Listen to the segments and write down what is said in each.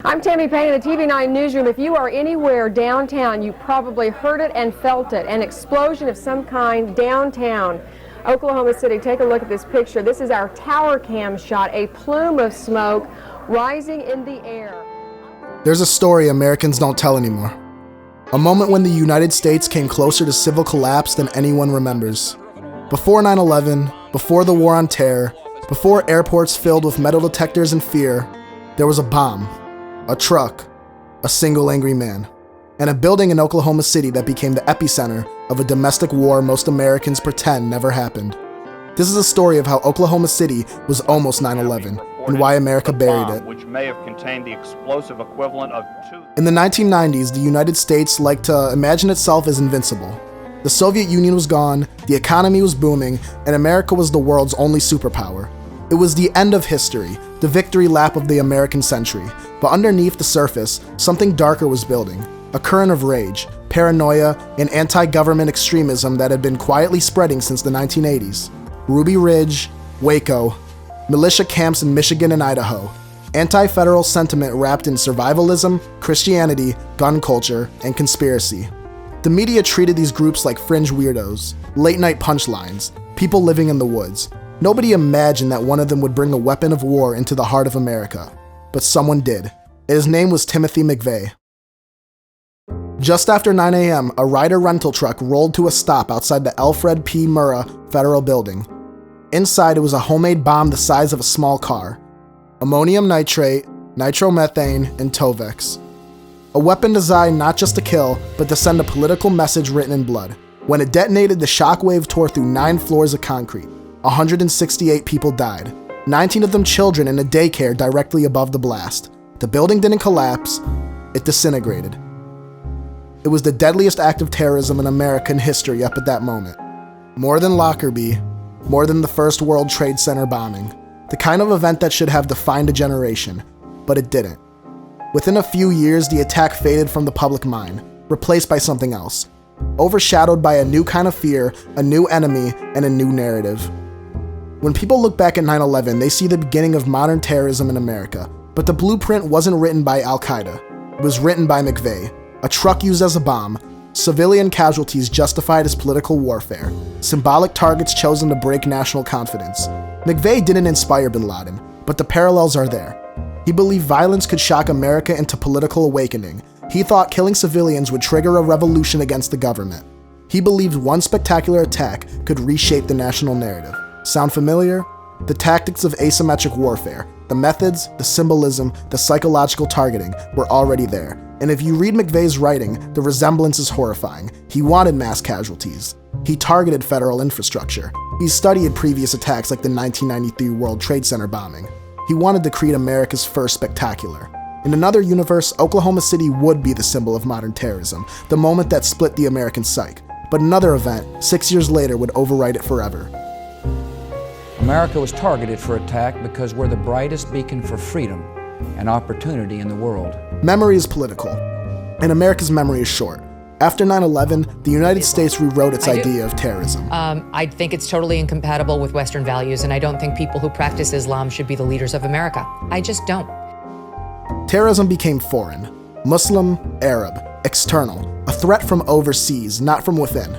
I'm Tammy Payne in the TV9 newsroom. If you are anywhere downtown, you probably heard it and felt it. An explosion of some kind downtown Oklahoma City. Take a look at this picture. This is our tower cam shot. A plume of smoke rising in the air. There's a story Americans don't tell anymore. A moment when the United States came closer to civil collapse than anyone remembers. Before 9/11, before the war on terror, before airports filled with metal detectors and fear, there was a bomb, a truck, a single angry man, and a building in Oklahoma City that became the epicenter of a domestic war most Americans pretend never happened. This is a story of how Oklahoma City was almost 9/11 and why America buried it. Which may have contained the explosive equivalent of two. In the 1990s, the United States liked to imagine itself as invincible. The Soviet Union was gone, the economy was booming, and America was the world's only superpower. It was the end of history, the victory lap of the American century. But underneath the surface, something darker was building. A current of rage, paranoia, and anti-government extremism that had been quietly spreading since the 1980s. Ruby Ridge, Waco, militia camps in Michigan and Idaho, anti-federal sentiment wrapped in survivalism, Christianity, gun culture, and conspiracy. The media treated these groups like fringe weirdos, late-night punchlines, people living in the woods. Nobody imagined that one of them would bring a weapon of war into the heart of America. But someone did. His name was Timothy McVeigh. Just after 9 a.m., a Ryder rental truck rolled to a stop outside the Alfred P. Murrah Federal Building. Inside, it was a homemade bomb the size of a small car. Ammonium nitrate, nitromethane, and Tovex. A weapon designed not just to kill, but to send a political message written in blood. When it detonated, the shockwave tore through 9 floors of concrete. 168 people died, 19 of them children in a daycare directly above the blast. The building didn't collapse, it disintegrated. It was the deadliest act of terrorism in American history up at that moment. More than Lockerbie, more than the first World Trade Center bombing. The kind of event that should have defined a generation, but it didn't. Within a few years, the attack faded from the public mind, replaced by something else, overshadowed by a new kind of fear, a new enemy, and a new narrative. When people look back at 9/11, they see the beginning of modern terrorism in America, but the blueprint wasn't written by Al-Qaeda. It was written by McVeigh. A truck used as a bomb, civilian casualties justified as political warfare, symbolic targets chosen to break national confidence. McVeigh didn't inspire bin Laden, but the parallels are there. He believed violence could shock America into political awakening. He thought killing civilians would trigger a revolution against the government. He believed one spectacular attack could reshape the national narrative. Sound familiar? The tactics of asymmetric warfare, the methods, the symbolism, the psychological targeting were already there. And if you read McVeigh's writing, the resemblance is horrifying. He wanted mass casualties. He targeted federal infrastructure. He studied previous attacks like the 1993 World Trade Center bombing. He wanted to create America's first spectacular. In another universe, Oklahoma City would be the symbol of modern terrorism, the moment that split the American psyche. But another event, 6 years later, would overwrite it forever. America was targeted for attack because we're the brightest beacon for freedom and opportunity in the world. Memory is political, and America's memory is short. After 9/11, the United States rewrote its idea of terrorism. I think it's totally incompatible with Western values, and I don't think people who practice Islam should be the leaders of America. I just don't. Terrorism became foreign, Muslim, Arab, external, a threat from overseas, not from within.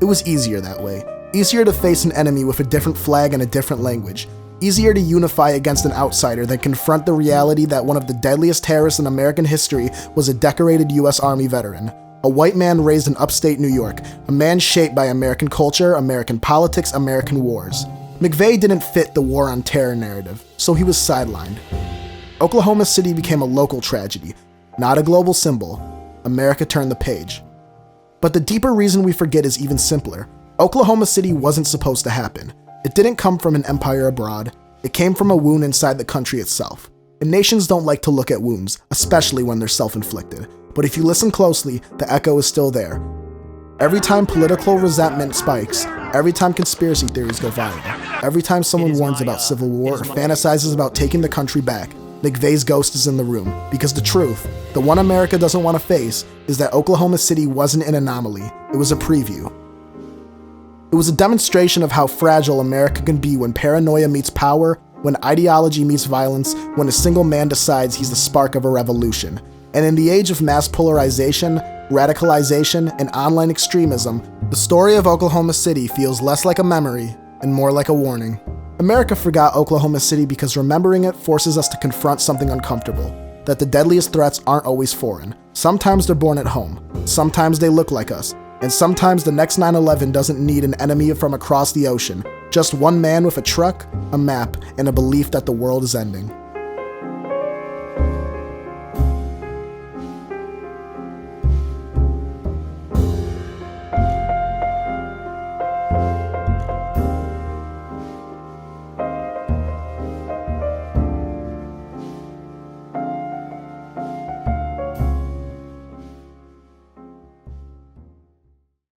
It was easier that way. Easier to face an enemy with a different flag and a different language. Easier to unify against an outsider than confront the reality that one of the deadliest terrorists in American history was a decorated U.S. Army veteran. A white man raised in upstate New York, a man shaped by American culture, American politics, American wars. McVeigh didn't fit the war on terror narrative, so he was sidelined. Oklahoma City became a local tragedy, not a global symbol. America turned the page. But the deeper reason we forget is even simpler. Oklahoma City wasn't supposed to happen. It didn't come from an empire abroad. It came from a wound inside the country itself. And nations don't like to look at wounds, especially when they're self-inflicted. But if you listen closely, the echo is still there. Every time political resentment spikes, every time conspiracy theories go viral, every time someone warns about civil war or fantasizes about taking the country back, McVeigh's ghost is in the room. Because the truth, the one America doesn't want to face, is that Oklahoma City wasn't an anomaly. It was a preview. It was a demonstration of how fragile America can be when paranoia meets power, when ideology meets violence, when a single man decides he's the spark of a revolution. And in the age of mass polarization, radicalization, and online extremism, the story of Oklahoma City feels less like a memory and more like a warning. America forgot Oklahoma City because remembering it forces us to confront something uncomfortable, that the deadliest threats aren't always foreign. Sometimes they're born at home, sometimes they look like us, and sometimes the next 9/11 doesn't need an enemy from across the ocean, just one man with a truck, a map, and a belief that the world is ending.